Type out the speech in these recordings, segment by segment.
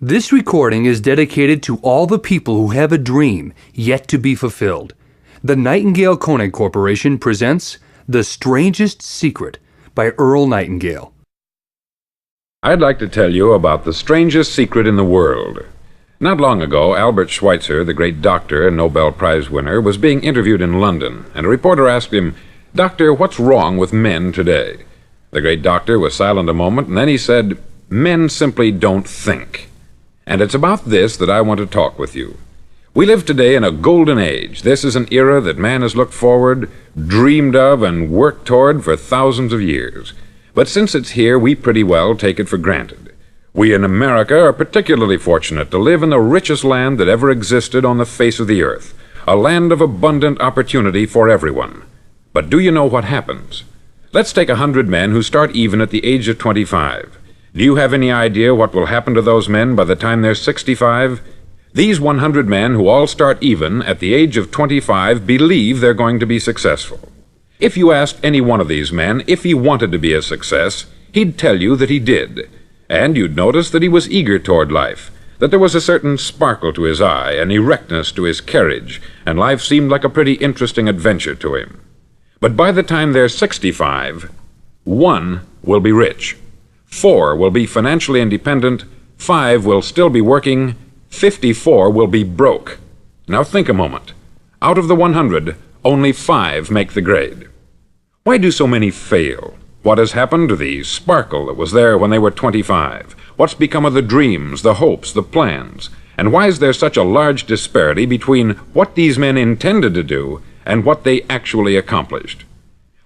This recording is dedicated to all the people who have a dream yet to be fulfilled. The Nightingale Koenig Corporation presents The Strangest Secret by Earl Nightingale. I'd like to tell you about the strangest secret in the world. Not long ago, Albert Schweitzer, the great doctor and Nobel Prize winner, was being interviewed in London, and a reporter asked him, "Doctor, what's wrong with men today?" The great doctor was silent a moment, and then he said, "Men simply don't think." And it's about this that I want to talk with you. We live today in a golden age. This is an era that man has looked forward, dreamed of, and worked toward for thousands of years. But since it's here, we pretty well take it for granted. We in America are particularly fortunate to live in the richest land that ever existed on the face of the earth, a land of abundant opportunity for everyone. But do you know what happens? Let's take 100 men who start even at the age of 25. Do you have any idea what will happen to those men by the time they're 65? These 100 men who all start even at the age of 25 believe they're going to be successful. If you asked any one of these men if he wanted to be a success, he'd tell you that he did. And you'd notice that he was eager toward life, that there was a certain sparkle to his eye, an erectness to his carriage, and life seemed like a pretty interesting adventure to him. But by the time they're 65, 1 will be rich. 4 will be financially independent, 5 will still be working, 54 will be broke. Now think a moment. Out of the 100, only 5 make the grade. Why do so many fail? What has happened to the sparkle that was there when they were 25? What's become of the dreams, the hopes, the plans? And why is there such a large disparity between what these men intended to do and what they actually accomplished?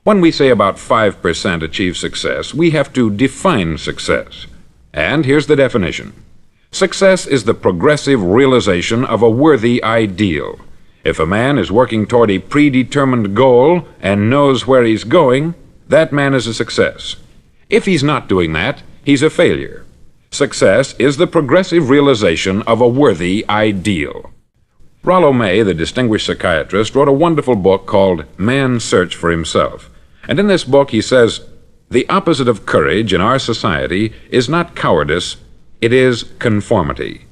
When we say about 5% achieve success, we have to define success. And here's the definition. Success is the progressive realization of a worthy ideal. If a man is working toward a predetermined goal and knows where he's going, that man is a success. If he's not doing that, he's a failure. Success is the progressive realization of a worthy ideal. Rollo May, the distinguished psychiatrist, wrote a wonderful book called Man's Search for Himself. And in this book he says, the opposite of courage in our society is not cowardice, it is conformity.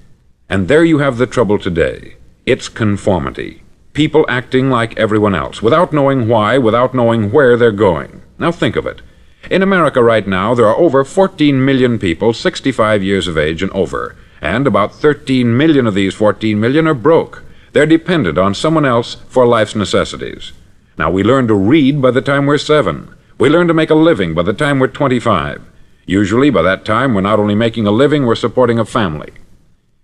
And there you have the trouble today. It's conformity. People acting like everyone else, without knowing why, without knowing where they're going. Now think of it. In America right now, there are over 14 million people 65 years of age and over, and about 13 million of these 14 million are broke. They're dependent on someone else for life's necessities. Now, we learn to read by the time we're 7. We learn to make a living by the time we're 25. Usually, by that time, we're not only making a living, we're supporting a family.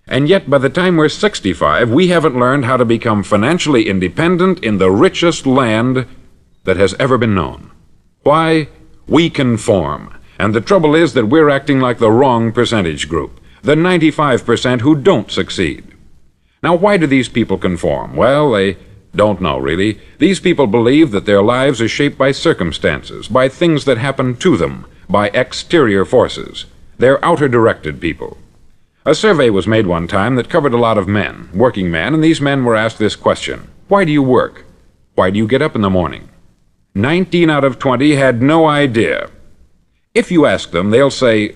And yet, by the time we're 65, we haven't learned how to become financially independent in the richest land that has ever been known. Why? We conform. And the trouble is that we're acting like the wrong percentage group, the 95% who don't succeed. Now, why do these people conform? Well, they don't know, really. These people believe that their lives are shaped by circumstances, by things that happen to them, by exterior forces. They're outer-directed people. A survey was made one time that covered a lot of men, working men, and these men were asked this question: why do you work? Why do you get up in the morning? 19 out of 20 had no idea. If you ask them, they'll say,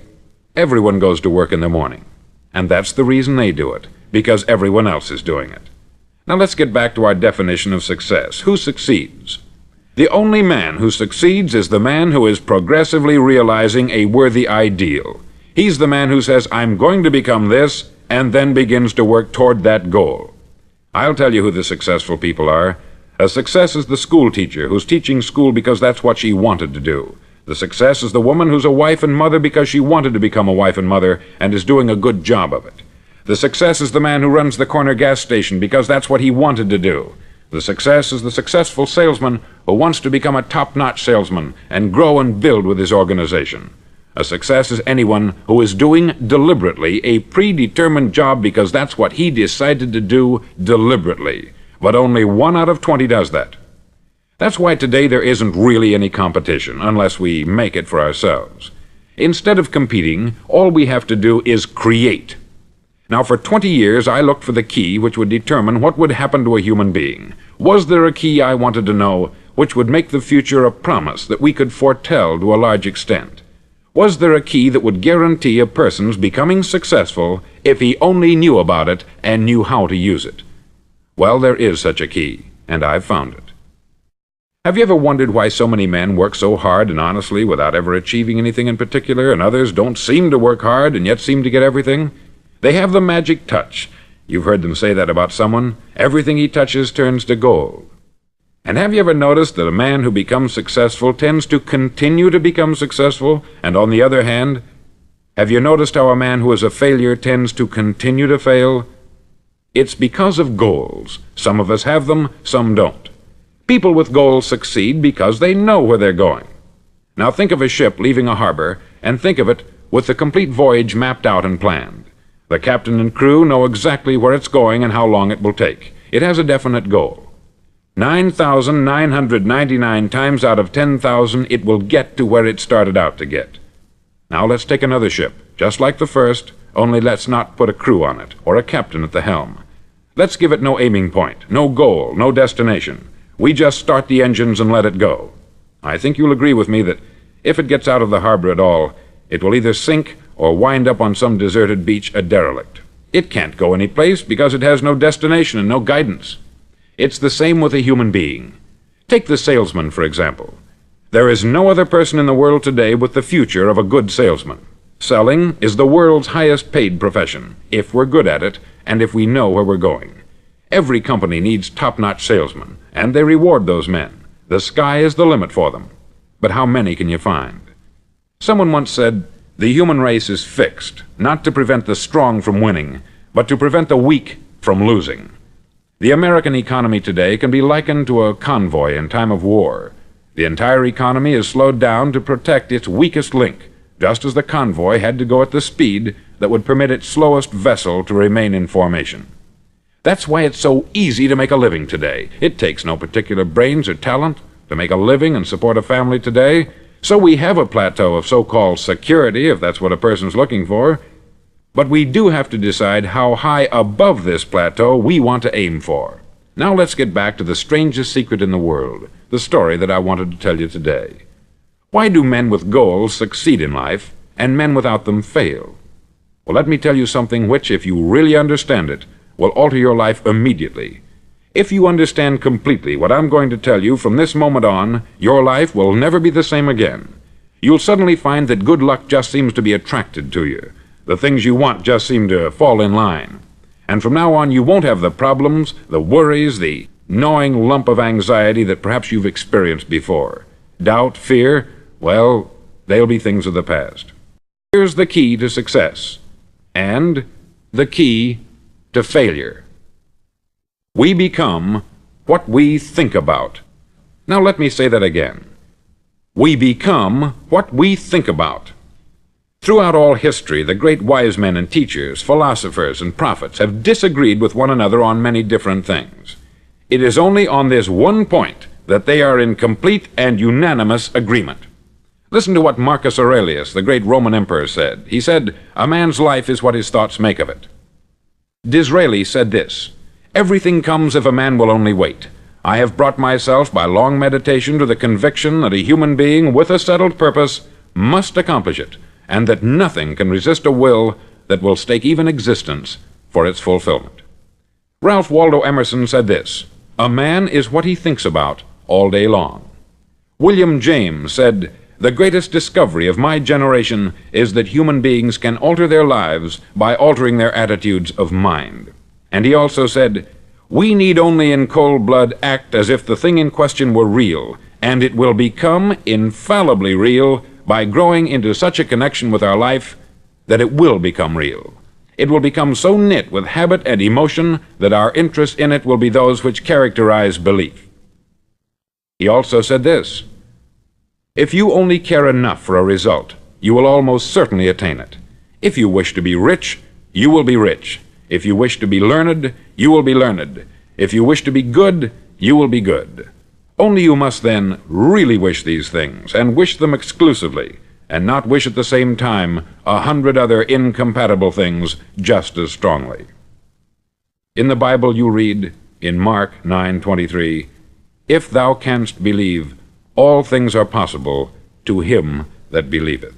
everyone goes to work in the morning. And that's the reason they do it, because everyone else is doing it. Now let's get back to our definition of success. Who succeeds? The only man who succeeds is the man who is progressively realizing a worthy ideal. He's the man who says, I'm going to become this, and then begins to work toward that goal. I'll tell you who the successful people are. A success is the school teacher who's teaching school because that's what she wanted to do. The success is the woman who's a wife and mother because she wanted to become a wife and mother and is doing a good job of it. The success is the man who runs the corner gas station because that's what he wanted to do. The success is the successful salesman who wants to become a top-notch salesman and grow and build with his organization. A success is anyone who is doing deliberately a predetermined job because that's what he decided to do deliberately. But only 1 out of 20 does that. That's why today there isn't really any competition unless we make it for ourselves. Instead of competing, all we have to do is create. Now, for 20 years, I looked for the key which would determine what would happen to a human being. Was there a key, I wanted to know, which would make the future a promise that we could foretell to a large extent? Was there a key that would guarantee a person's becoming successful if he only knew about it and knew how to use it? Well, there is such a key, and I've found it. Have you ever wondered why so many men work so hard and honestly without ever achieving anything in particular, and others don't seem to work hard and yet seem to get everything? They have the magic touch. You've heard them say that about someone. Everything he touches turns to gold. And have you ever noticed that a man who becomes successful tends to continue to become successful, and on the other hand, have you noticed how a man who is a failure tends to continue to fail? It's because of goals. Some of us have them, some don't. People with goals succeed because they know where they're going. Now think of a ship leaving a harbor, and think of it with the complete voyage mapped out and planned. The captain and crew know exactly where it's going and how long it will take. It has a definite goal. 9,999 times out of 10,000 it will get to where it started out to get. Now let's take another ship, just like the first, only let's not put a crew on it, or a captain at the helm. Let's give it no aiming point, no goal, no destination. We just start the engines and let it go. I think you'll agree with me that if it gets out of the harbor at all, it will either sink or wind up on some deserted beach a derelict. It can't go any place because it has no destination and no guidance. It's the same with a human being. Take the salesman, for example. There is no other person in the world today with the future of a good salesman. Selling is the world's highest paid profession, if we're good at it and if we know where we're going. Every company needs top-notch salesmen, and they reward those men. The sky is the limit for them. But how many can you find? Someone once said, the human race is fixed, not to prevent the strong from winning, but to prevent the weak from losing. The American economy today can be likened to a convoy in time of war. The entire economy is slowed down to protect its weakest link, just as the convoy had to go at the speed that would permit its slowest vessel to remain in formation. That's why it's so easy to make a living today. It takes no particular brains or talent to make a living and support a family today. So we have a plateau of so-called security, if that's what a person's looking for. But we do have to decide how high above this plateau we want to aim for. Now let's get back to the strangest secret in the world, the story that I wanted to tell you today. Why do men with goals succeed in life, and men without them fail? Well, let me tell you something which, if you really understand it, will alter your life immediately. If you understand completely what I'm going to tell you from this moment on, your life will never be the same again. You'll suddenly find that good luck just seems to be attracted to you. The things you want just seem to fall in line. And from now on, you won't have the problems, the worries, the gnawing lump of anxiety that perhaps you've experienced before. Doubt, fear, well, they'll be things of the past. Here's the key to success, and the key to failure. We become what we think about. Now let me say that again. We become what we think about. Throughout all history, the great wise men and teachers, philosophers and prophets have disagreed with one another on many different things. It is only on this one point that they are in complete and unanimous agreement. Listen to what Marcus Aurelius, the great Roman emperor, said. He said, "A man's life is what his thoughts make of it." Disraeli said this, "Everything comes if a man will only wait. I have brought myself by long meditation to the conviction that a human being with a settled purpose must accomplish it, and that nothing can resist a will that will stake even existence for its fulfillment." Ralph Waldo Emerson said this, "A man is what he thinks about all day long." William James said, "The greatest discovery of my generation is that human beings can alter their lives by altering their attitudes of mind." And he also said, "We need only in cold blood act as if the thing in question were real, and it will become infallibly real by growing into such a connection with our life that it will become real. It will become so knit with habit and emotion that our interest in it will be those which characterize belief." He also said this, "If you only care enough for a result, you will almost certainly attain it. If you wish to be rich, you will be rich. If you wish to be learned, you will be learned. If you wish to be good, you will be good. Only you must then really wish these things, and wish them exclusively, and not wish at the same time 100 other incompatible things just as strongly." In the Bible you read, in Mark 9:23, "If thou canst believe, all things are possible to him that believeth."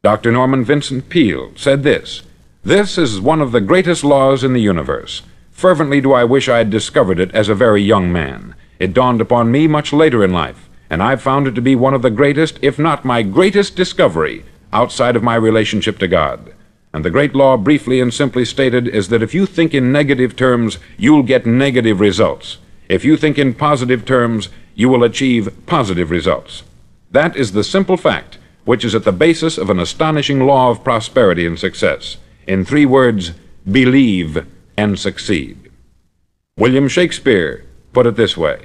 Dr. Norman Vincent Peale said this: "This is one of the greatest laws in the universe. Fervently do I wish I had discovered it as a very young man. It dawned upon me much later in life, and I've found it to be one of the greatest, if not my greatest discovery, outside of my relationship to God. And the great law, briefly and simply stated, is that if you think in negative terms, you'll get negative results. If you think in positive terms, you will achieve positive results. That is the simple fact which is at the basis of an astonishing law of prosperity and success. In 3 words, believe and succeed." William Shakespeare put it this way: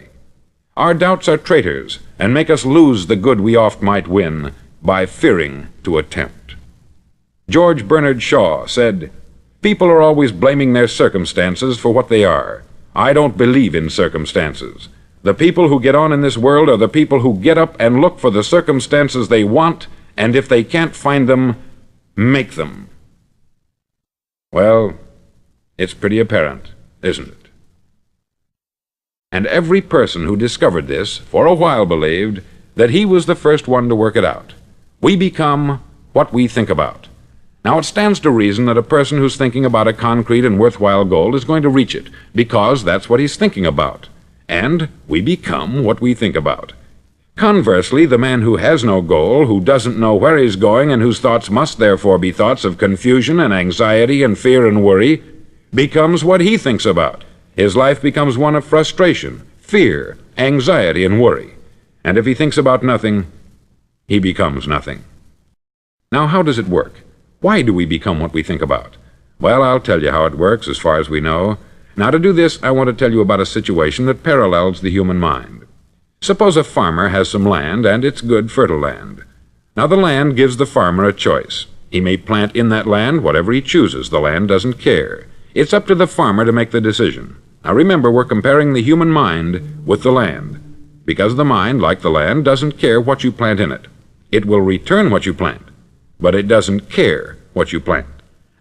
"Our doubts are traitors, and make us lose the good we oft might win, by fearing to attempt." George Bernard Shaw said, "People are always blaming their circumstances for what they are. I don't believe in circumstances. The people who get on in this world are the people who get up and look for the circumstances they want, and if they can't find them, make them." Well, it's pretty apparent, isn't it? And every person who discovered this for a while believed that he was the first one to work it out. We become what we think about. Now, it stands to reason that a person who's thinking about a concrete and worthwhile goal is going to reach it, because that's what he's thinking about. And we become what we think about. Conversely, the man who has no goal, who doesn't know where he's going, and whose thoughts must therefore be thoughts of confusion and anxiety and fear and worry, becomes what he thinks about. His life becomes one of frustration, fear, anxiety, and worry. And if he thinks about nothing, he becomes nothing. Now, how does it work? Why do we become what we think about? Well, I'll tell you how it works as far as we know. Now, to do this, I want to tell you about a situation that parallels the human mind. Suppose a farmer has some land, and it's good, fertile land. Now, the land gives the farmer a choice. He may plant in that land whatever he chooses. The land doesn't care. It's up to the farmer to make the decision. Now, remember, we're comparing the human mind with the land, because the mind, like the land, doesn't care what you plant in it. It will return what you plant, but it doesn't care what you plant.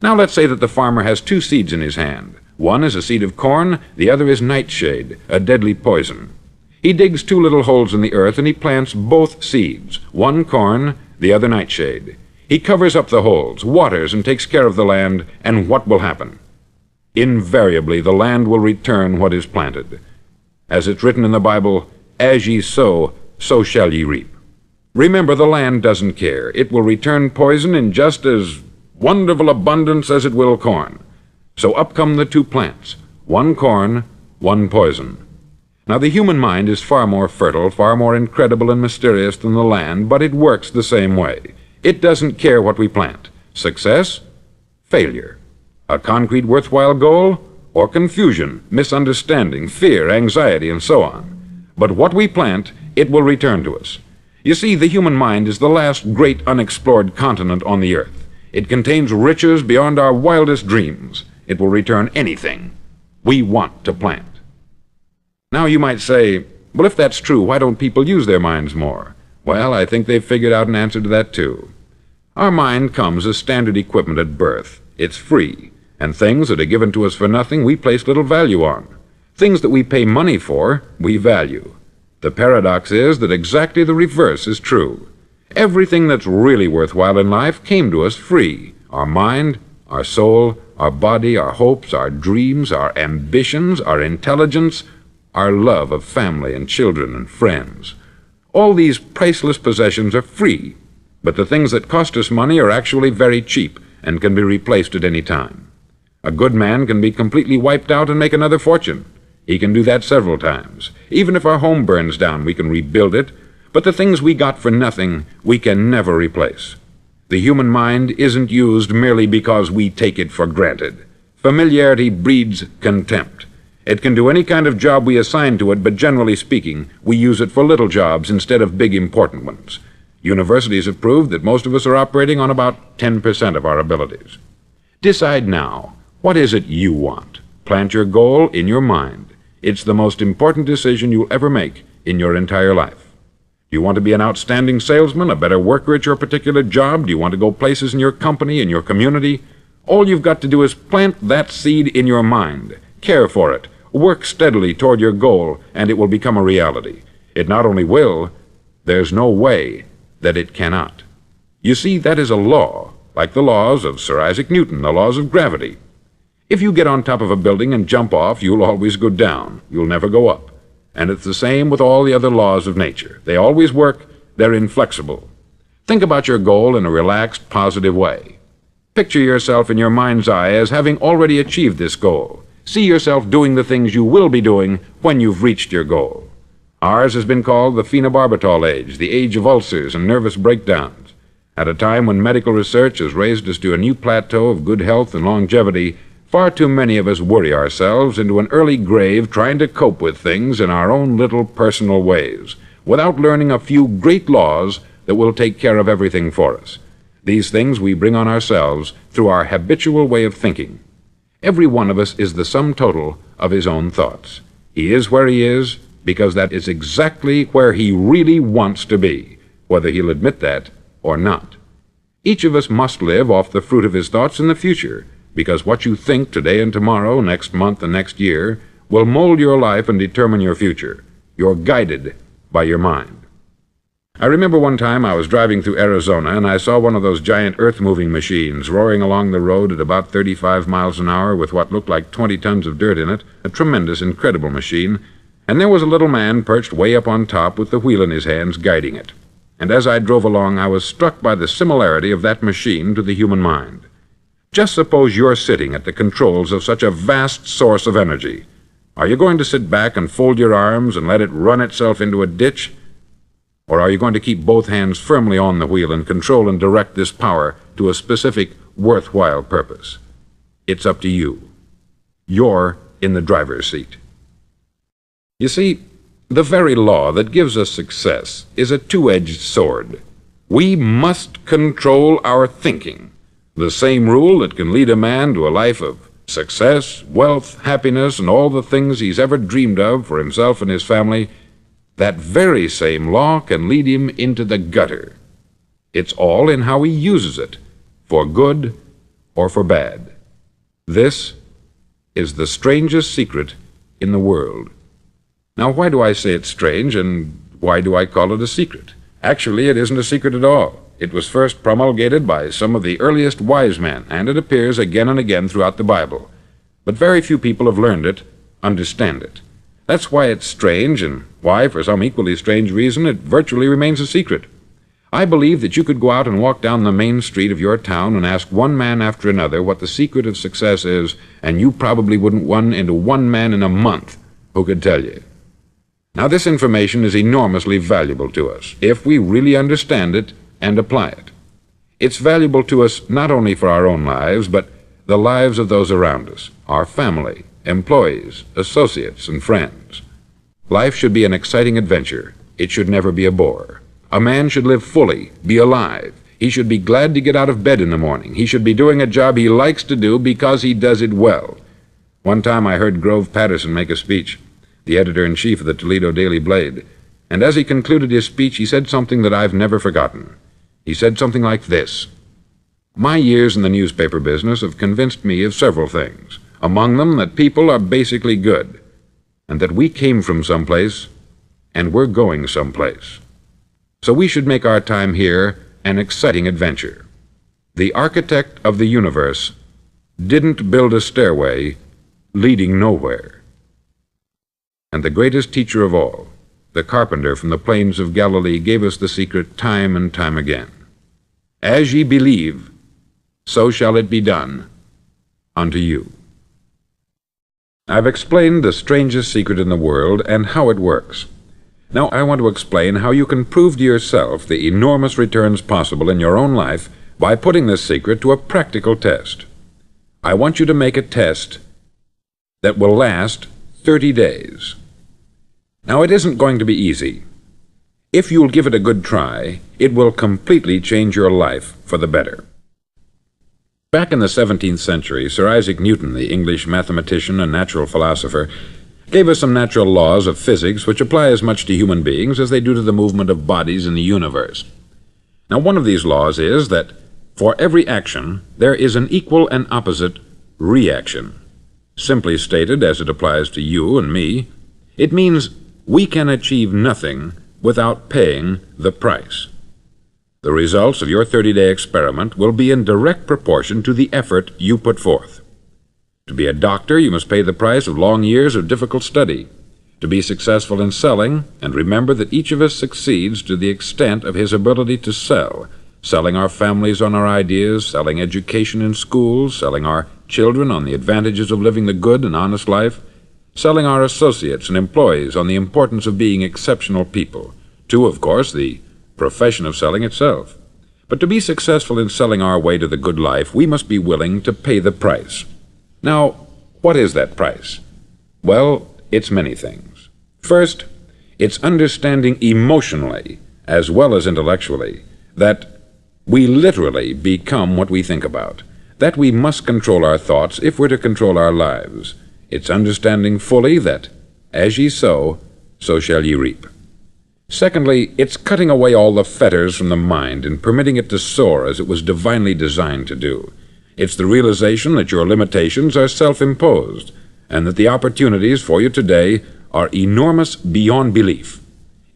Now, let's say that the farmer has 2 seeds in his hand. One is a seed of corn, the other is nightshade, a deadly poison. He digs 2 little holes in the earth, and he plants both seeds, one corn, the other nightshade. He covers up the holes, waters, and takes care of the land, and what will happen? Invariably, the land will return what is planted. As it's written in the Bible, "As ye sow, so shall ye reap." Remember, the land doesn't care. It will return poison in just as wonderful abundance as it will corn. So up come the 2 plants, one corn, one poison. Now, the human mind is far more fertile, far more incredible and mysterious than the land, but it works the same way. It doesn't care what we plant. Success, failure. A concrete, worthwhile goal, or confusion, misunderstanding, fear, anxiety, and so on. But what we plant, it will return to us. You see, the human mind is the last great unexplored continent on the earth. It contains riches beyond our wildest dreams. It will return anything we want to plant. Now, you might say, well, if that's true, why don't people use their minds more? Well, I think they've figured out an answer to that, too. Our mind comes as standard equipment at birth. It's free, and things that are given to us for nothing we place little value on. Things that we pay money for, we value. The paradox is that exactly the reverse is true. Everything that's really worthwhile in life came to us free. Our mind, our soul, our body, our hopes, our dreams, our ambitions, our intelligence, our love of family and children and friends. All these priceless possessions are free, but the things that cost us money are actually very cheap and can be replaced at any time. A good man can be completely wiped out and make another fortune. He can do that several times. Even if our home burns down, we can rebuild it, but the things we got for nothing, we can never replace. The human mind isn't used merely because we take it for granted. Familiarity breeds contempt. It can do any kind of job we assign to it, but generally speaking, we use it for little jobs instead of big, important ones. Universities have proved that most of us are operating on about 10% of our abilities. Decide now, what is it you want? Plant your goal in your mind. It's the most important decision you'll ever make in your entire life. Do you want to be an outstanding salesman, a better worker at your particular job? Do you want to go places in your company, in your community? All you've got to do is plant that seed in your mind. Care for it. Work steadily toward your goal, and it will become a reality. It not only will, there's no way that it cannot. You see, that is a law, like the laws of Sir Isaac Newton, the laws of gravity. If you get on top of a building and jump off, you'll always go down. You'll never go up. And it's the same with all the other laws of nature. They always work. They're inflexible. Think about your goal in a relaxed, positive way. Picture yourself in your mind's eye as having already achieved this goal. See yourself doing the things you will be doing when you've reached your goal. Ours has been called the phenobarbital age, the age of ulcers and nervous breakdowns. At a time when medical research has raised us to a new plateau of good health and longevity, far too many of us worry ourselves into an early grave trying to cope with things in our own little personal ways, without learning a few great laws that will take care of everything for us. These things we bring on ourselves through our habitual way of thinking. Every one of us is the sum total of his own thoughts. He is where he is because that is exactly where he really wants to be, whether he'll admit that or not. Each of us must live off the fruit of his thoughts in the future, because what you think today and tomorrow, next month and next year, will mold your life and determine your future. You're guided by your mind. I remember one time I was driving through Arizona and I saw one of those giant earth-moving machines roaring along the road at about 35 miles an hour with what looked like 20 tons of dirt in it, a tremendous, incredible machine, and there was a little man perched way up on top with the wheel in his hands guiding it. And as I drove along, I was struck by the similarity of that machine to the human mind. Just suppose you're sitting at the controls of such a vast source of energy. Are you going to sit back and fold your arms and let it run itself into a ditch? Or are you going to keep both hands firmly on the wheel and control and direct this power to a specific, worthwhile purpose? It's up to you. You're in the driver's seat. You see, the very law that gives us success is a two-edged sword. We must control our thinking. The same rule that can lead a man to a life of success, wealth, happiness, and all the things he's ever dreamed of for himself and his family, that very same law can lead him into the gutter. It's all in how he uses it, for good or for bad. This is the strangest secret in the world. Now, why do I say it's strange, and why do I call it a secret? Actually, it isn't a secret at all. It was first promulgated by some of the earliest wise men, and it appears again and again throughout the Bible. But very few people have learned it, understand it. That's why it's strange, and why, for some equally strange reason, it virtually remains a secret. I believe that you could go out and walk down the main street of your town and ask one man after another what the secret of success is, and you probably wouldn't run into one man in a month who could tell you. Now, this information is enormously valuable to us, if we really understand it and apply it. It's valuable to us not only for our own lives, but the lives of those around us, our family, employees, associates, and friends. Life should be an exciting adventure. It should never be a bore. A man should live fully, be alive. He should be glad to get out of bed in the morning. He should be doing a job he likes to do because he does it well. One time I heard Grove Patterson make a speech, the editor-in-chief of the Toledo Daily Blade, and as he concluded his speech, he said something that I've never forgotten. He said something like this: "My years in the newspaper business have convinced me of several things, among them that people are basically good, and that we came from someplace, and we're going someplace. So we should make our time here an exciting adventure. The architect of the universe didn't build a stairway leading nowhere." And the greatest teacher of all, the carpenter from the plains of Galilee, gave us the secret time and time again. "As ye believe, so shall it be done unto you." I've explained the strangest secret in the world and how it works. Now I want to explain how you can prove to yourself the enormous returns possible in your own life by putting this secret to a practical test. I want you to make a test that will last 30 days. Now, it isn't going to be easy. If you'll give it a good try, it will completely change your life for the better. Back in the 17th century, Sir Isaac Newton, the English mathematician and natural philosopher, gave us some natural laws of physics which apply as much to human beings as they do to the movement of bodies in the universe. Now, one of these laws is that for every action, there is an equal and opposite reaction. Simply stated, as it applies to you and me, it means we can achieve nothing without paying the price. The results of your 30-day experiment will be in direct proportion to the effort you put forth. To be a doctor, you must pay the price of long years of difficult study. To be successful in selling, and remember that each of us succeeds to the extent of his ability to sell, selling our families on our ideas, selling education in schools, selling our children on the advantages of living the good and honest life, selling our associates and employees on the importance of being exceptional people, to, of course, the profession of selling itself. But to be successful in selling our way to the good life, we must be willing to pay the price. Now, what is that price? Well, it's many things. First, it's understanding emotionally, as well as intellectually, that we literally become what we think about, that we must control our thoughts if we're to control our lives. It's understanding fully that, as ye sow, so shall ye reap. Secondly, it's cutting away all the fetters from the mind and permitting it to soar as it was divinely designed to do. It's the realization that your limitations are self-imposed, and that the opportunities for you today are enormous beyond belief.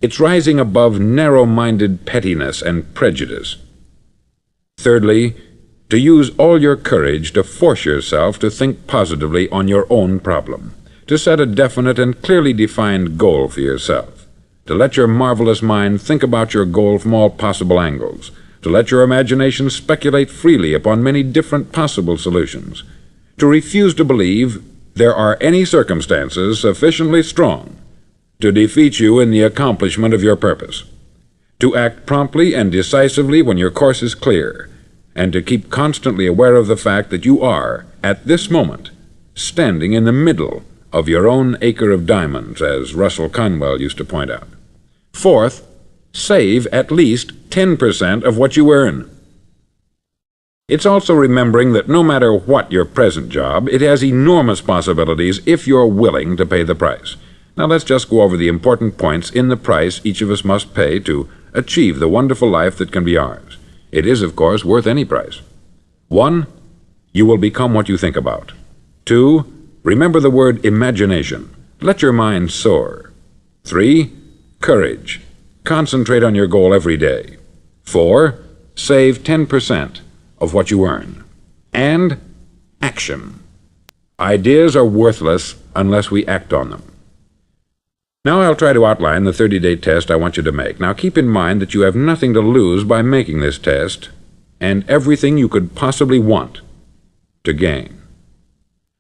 It's rising above narrow-minded pettiness and prejudice. Thirdly, to use all your courage to force yourself to think positively on your own problem, to set a definite and clearly defined goal for yourself, to let your marvelous mind think about your goal from all possible angles, to let your imagination speculate freely upon many different possible solutions, to refuse to believe there are any circumstances sufficiently strong to defeat you in the accomplishment of your purpose, to act promptly and decisively when your course is clear, and to keep constantly aware of the fact that you are, at this moment, standing in the middle of your own acre of diamonds, as Russell Conwell used to point out. Fourth, save at least 10% of what you earn. It's also remembering that no matter what your present job, it has enormous possibilities if you're willing to pay the price. Now let's just go over the important points in the price each of us must pay to achieve the wonderful life that can be ours. It is, of course, worth any price. 1. You will become what you think about. 2. Remember the word imagination. Let your mind soar. 3. Courage. Concentrate on your goal every day. 4. Save 10% of what you earn. And action. Ideas are worthless unless we act on them. Now I'll try to outline the 30-day test I want you to make. Now keep in mind that you have nothing to lose by making this test, and everything you could possibly want to gain.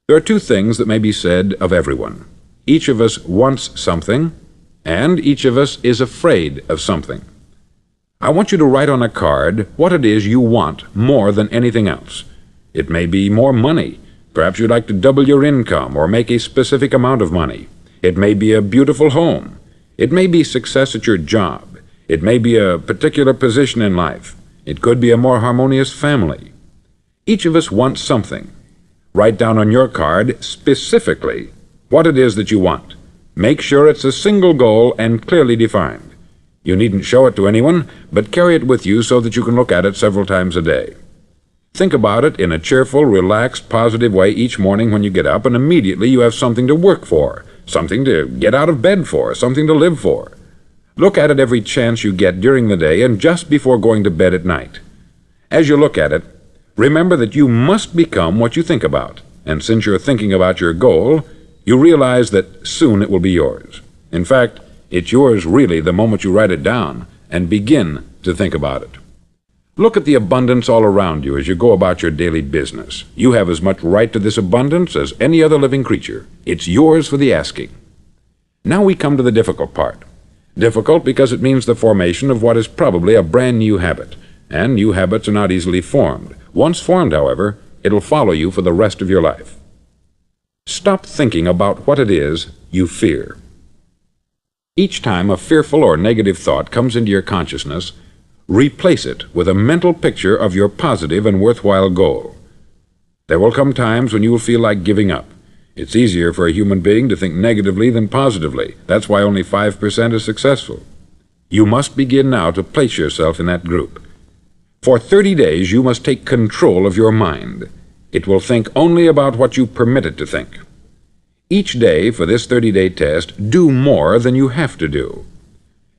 There are two things that may be said of everyone. Each of us wants something, and each of us is afraid of something. I want you to write on a card what it is you want more than anything else. It may be more money. Perhaps you'd like to double your income or make a specific amount of money. It may be a beautiful home. It may be success at your job. It may be a particular position in life. It could be a more harmonious family. Each of us wants something. Write down on your card specifically what it is that you want. Make sure it's a single goal and clearly defined. You needn't show it to anyone, but carry it with you so that you can look at it several times a day. Think about it in a cheerful, relaxed, positive way each morning when you get up, and immediately you have something to work for, something to get out of bed for, something to live for. Look at it every chance you get during the day and just before going to bed at night. As you look at it, remember that you must become what you think about, and since you're thinking about your goal, you realize that soon it will be yours. In fact, it's yours really the moment you write it down and begin to think about it. Look at the abundance all around you as you go about your daily business. You have as much right to this abundance as any other living creature. It's yours for the asking. Now we come to the difficult part. Difficult because it means the formation of what is probably a brand new habit, and new habits are not easily formed. Once formed, however, it'll follow you for the rest of your life. Stop thinking about what it is you fear. Each time a fearful or negative thought comes into your consciousness, replace it with a mental picture of your positive and worthwhile goal. There will come times when you will feel like giving up. It's easier for a human being to think negatively than positively. That's why only 5% is successful. You must begin now to place yourself in that group. For 30 days, you must take control of your mind. It will think only about what you permit it to think. Each day for this 30-day test, do more than you have to do.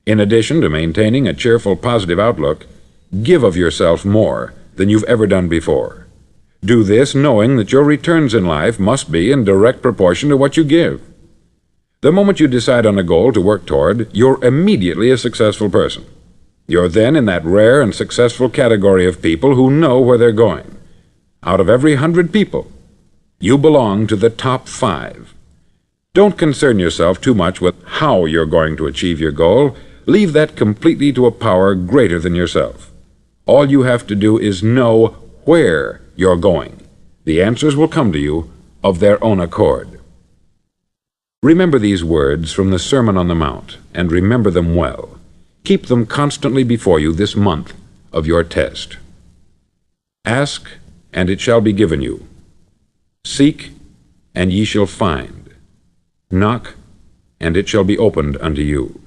In addition to maintaining a cheerful, positive outlook, give of yourself more than you've ever done before. Do this knowing that your returns in life must be in direct proportion to what you give. The moment you decide on a goal to work toward, you're immediately a successful person. You're then in that rare and successful category of people who know where they're going. Out of every 100 people, you belong to the top 5. Don't concern yourself too much with how you're going to achieve your goal. Leave that completely to a power greater than yourself. All you have to do is know where you're going. The answers will come to you of their own accord. Remember these words from the Sermon on the Mount, and remember them well. Keep them constantly before you this month of your test. Ask, and it shall be given you. Seek, and ye shall find. Knock, and it shall be opened unto you.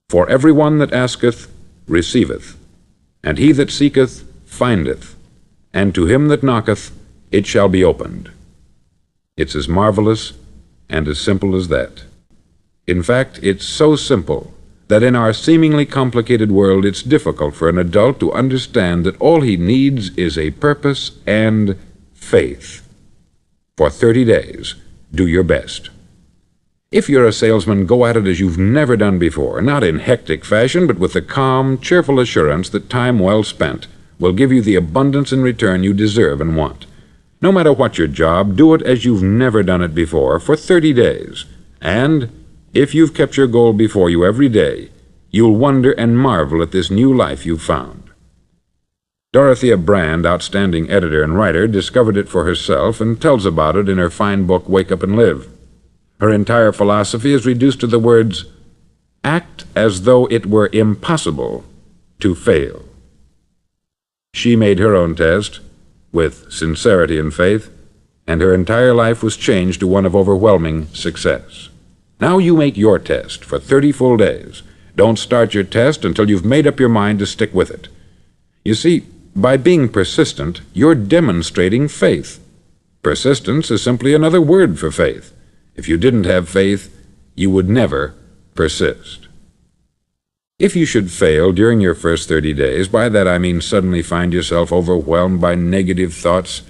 For every one that asketh receiveth, and he that seeketh findeth, and to him that knocketh it shall be opened. It's as marvelous and as simple as that. In fact, it's so simple that in our seemingly complicated world it's difficult for an adult to understand that all he needs is a purpose and faith. For 30 days, do your best. If you're a salesman, go at it as you've never done before, not in hectic fashion, but with the calm, cheerful assurance that time well spent will give you the abundance in return you deserve and want. No matter what your job, do it as you've never done it before for 30 days. And if you've kept your goal before you every day, you'll wonder and marvel at this new life you've found. Dorothea Brand, outstanding editor and writer, discovered it for herself and tells about it in her fine book, Wake Up and Live. Her entire philosophy is reduced to the words, act as though it were impossible to fail. She made her own test with sincerity and faith, and her entire life was changed to one of overwhelming success. Now you make your test for 30 full days. Don't start your test until you've made up your mind to stick with it. You see, by being persistent, you're demonstrating faith. Persistence is simply another word for faith. If you didn't have faith, you would never persist. If you should fail during your first 30 days, by that I mean suddenly find yourself overwhelmed by negative thoughts,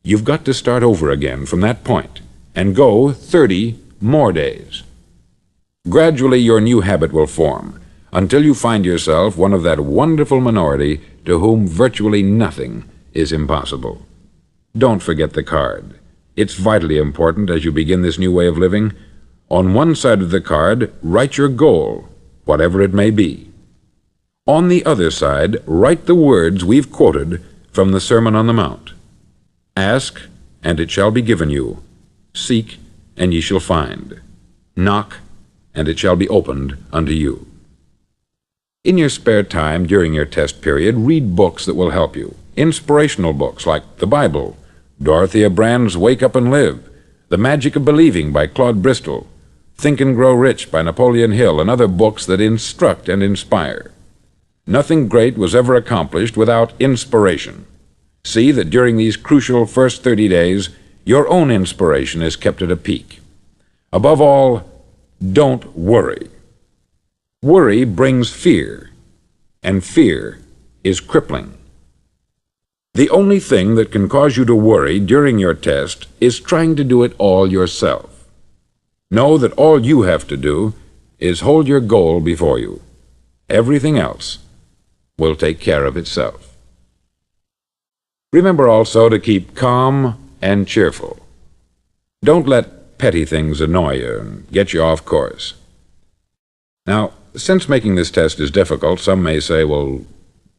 you've got to start over again from that point and go 30 more days. Gradually your new habit will form until you find yourself one of that wonderful minority to whom virtually nothing is impossible. Don't forget the card. It's vitally important as you begin this new way of living. On one side of the card, write your goal, whatever it may be. On the other side, write the words we've quoted from the Sermon on the Mount. Ask, and it shall be given you. Seek, and ye shall find. Knock, and it shall be opened unto you. In your spare time during your test period, read books that will help you. Inspirational books like the Bible, Dorothea Brand's Wake Up and Live, The Magic of Believing by Claude Bristol, Think and Grow Rich by Napoleon Hill, and other books that instruct and inspire. Nothing great was ever accomplished without inspiration. See that during these crucial first 30 days, your own inspiration is kept at a peak. Above all, don't worry. Worry brings fear, and fear is crippling. The only thing that can cause you to worry during your test is trying to do it all yourself. Know that all you have to do is hold your goal before you. Everything else will take care of itself. Remember also to keep calm and cheerful. Don't let petty things annoy you and get you off course. Now, since making this test is difficult, some may say, well,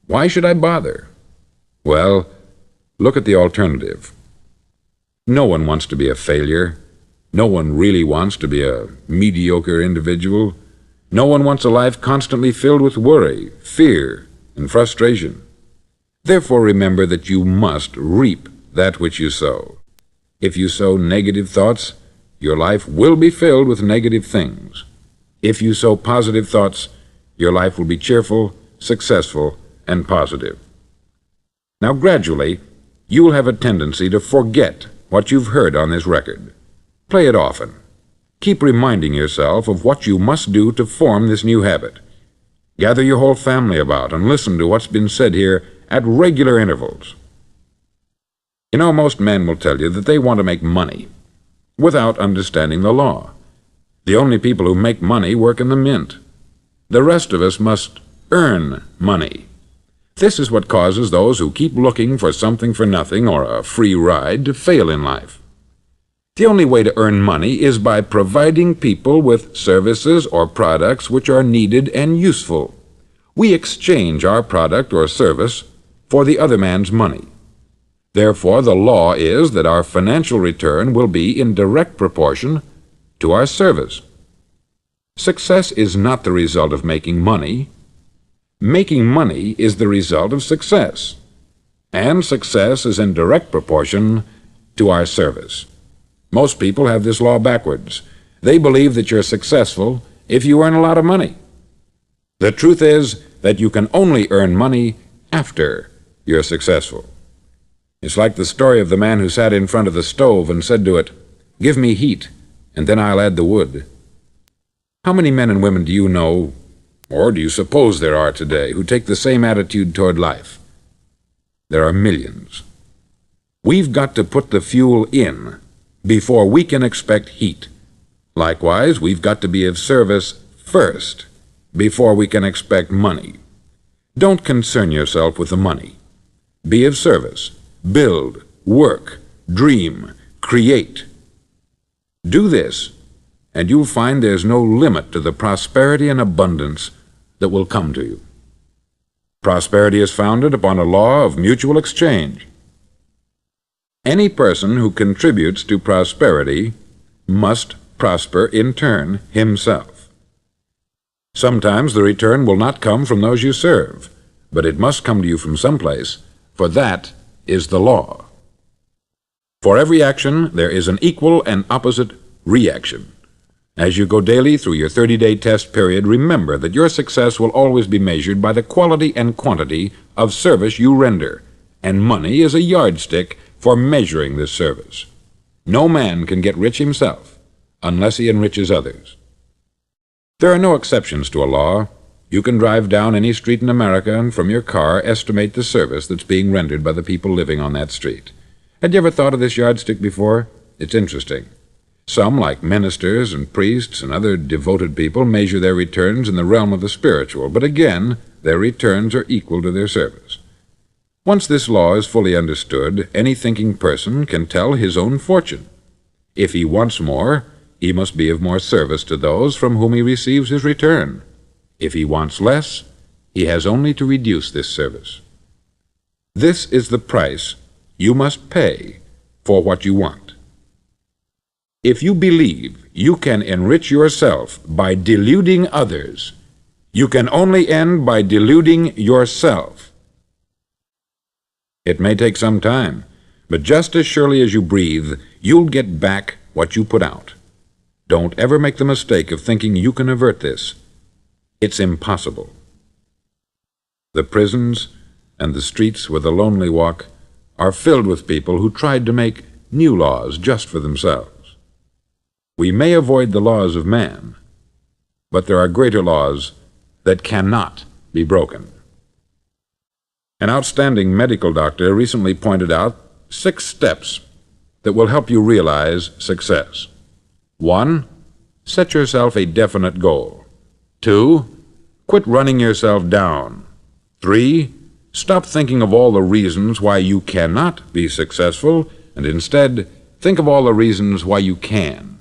why should I bother? Well, look at the alternative. No one wants to be a failure. No one really wants to be a mediocre individual. No one wants a life constantly filled with worry, fear, and frustration. Therefore, remember that you must reap that which you sow. If you sow negative thoughts, your life will be filled with negative things. If you sow positive thoughts, your life will be cheerful, successful, and positive. Now, gradually, you will have a tendency to forget what you've heard on this record. Play it often. Keep reminding yourself of what you must do to form this new habit. Gather your whole family about and listen to what's been said here at regular intervals. You know, most men will tell you that they want to make money without understanding the law. The only people who make money work in the mint. The rest of us must earn money. This is what causes those who keep looking for something for nothing or a free ride to fail in life. The only way to earn money is by providing people with services or products which are needed and useful. We exchange our product or service for the other man's money. Therefore, the law is that our financial return will be in direct proportion to our service. Success is not the result of making money. Making money is the result of success, and success is in direct proportion to our service. Most people have this law backwards. They believe that you're successful if you earn a lot of money. The truth is that you can only earn money after you're successful. It's like the story of the man who sat in front of the stove and said to it, "Give me heat, and then I'll add the wood." How many men and women do you know, or do you suppose there are today, who take the same attitude toward life? There are millions. We've got to put the fuel in before we can expect heat. Likewise, we've got to be of service first before we can expect money. Don't concern yourself with the money. Be of service. Build, work, dream, create. Do this, and you'll find there's no limit to the prosperity and abundance that will come to you. Prosperity is founded upon a law of mutual exchange. Any person who contributes to prosperity must prosper in turn himself. Sometimes the return will not come from those you serve, but it must come to you from someplace, for that is the law. For every action, there is an equal and opposite reaction. As you go daily through your 30-day test period, remember that your success will always be measured by the quality and quantity of service you render, and money is a yardstick for measuring this service. No man can get rich himself unless he enriches others. There are no exceptions to a law. You can drive down any street in America and from your car estimate the service that's being rendered by the people living on that street. Had you ever thought of this yardstick before? It's interesting. Some, like ministers and priests and other devoted people, measure their returns in the realm of the spiritual, but again, their returns are equal to their service. Once this law is fully understood, any thinking person can tell his own fortune. If he wants more, he must be of more service to those from whom he receives his return. If he wants less, he has only to reduce this service. This is the price you must pay for what you want. If you believe you can enrich yourself by deluding others, you can only end by deluding yourself. It may take some time, but just as surely as you breathe, you'll get back what you put out. Don't ever make the mistake of thinking you can avert this. It's impossible. The prisons and the streets where the lonely walk are filled with people who tried to make new laws just for themselves. We may avoid the laws of man, but there are greater laws that cannot be broken. An outstanding medical doctor recently pointed out 6 steps that will help you realize success. 1. Set yourself a definite goal. 2. Quit running yourself down. 3. Stop thinking of all the reasons why you cannot be successful, and instead think of all the reasons why you can.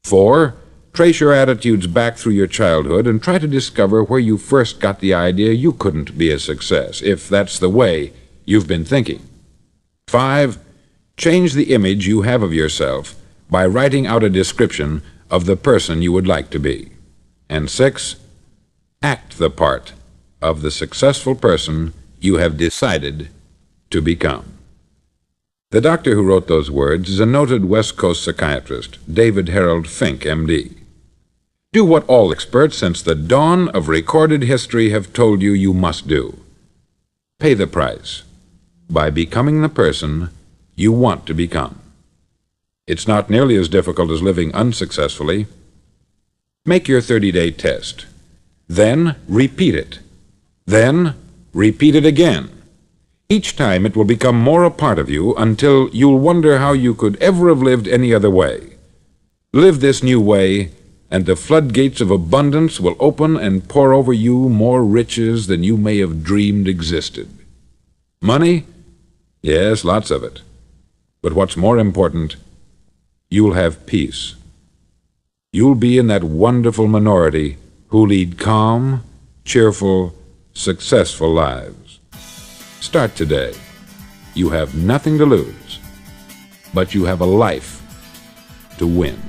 4. Trace your attitudes back through your childhood and try to discover where you first got the idea you couldn't be a success, if that's the way you've been thinking. 5. Change the image you have of yourself by writing out a description of the person you would like to be. And 6. Act the part of the successful person you have decided to become. The doctor who wrote those words is a noted West Coast psychiatrist, David Harold Fink, M.D. Do what all experts since the dawn of recorded history have told you you must do. Pay the price by becoming the person you want to become. It's not nearly as difficult as living unsuccessfully. Make your 30-day test. Then repeat it. Then repeat it again. Each time it will become more a part of you until you'll wonder how you could ever have lived any other way. Live this new way, and the floodgates of abundance will open and pour over you more riches than you may have dreamed existed. Money? Yes, lots of it. But what's more important, you'll have peace. You'll be in that wonderful minority who lead calm, cheerful, successful lives. Start today. You have nothing to lose, but you have a life to win.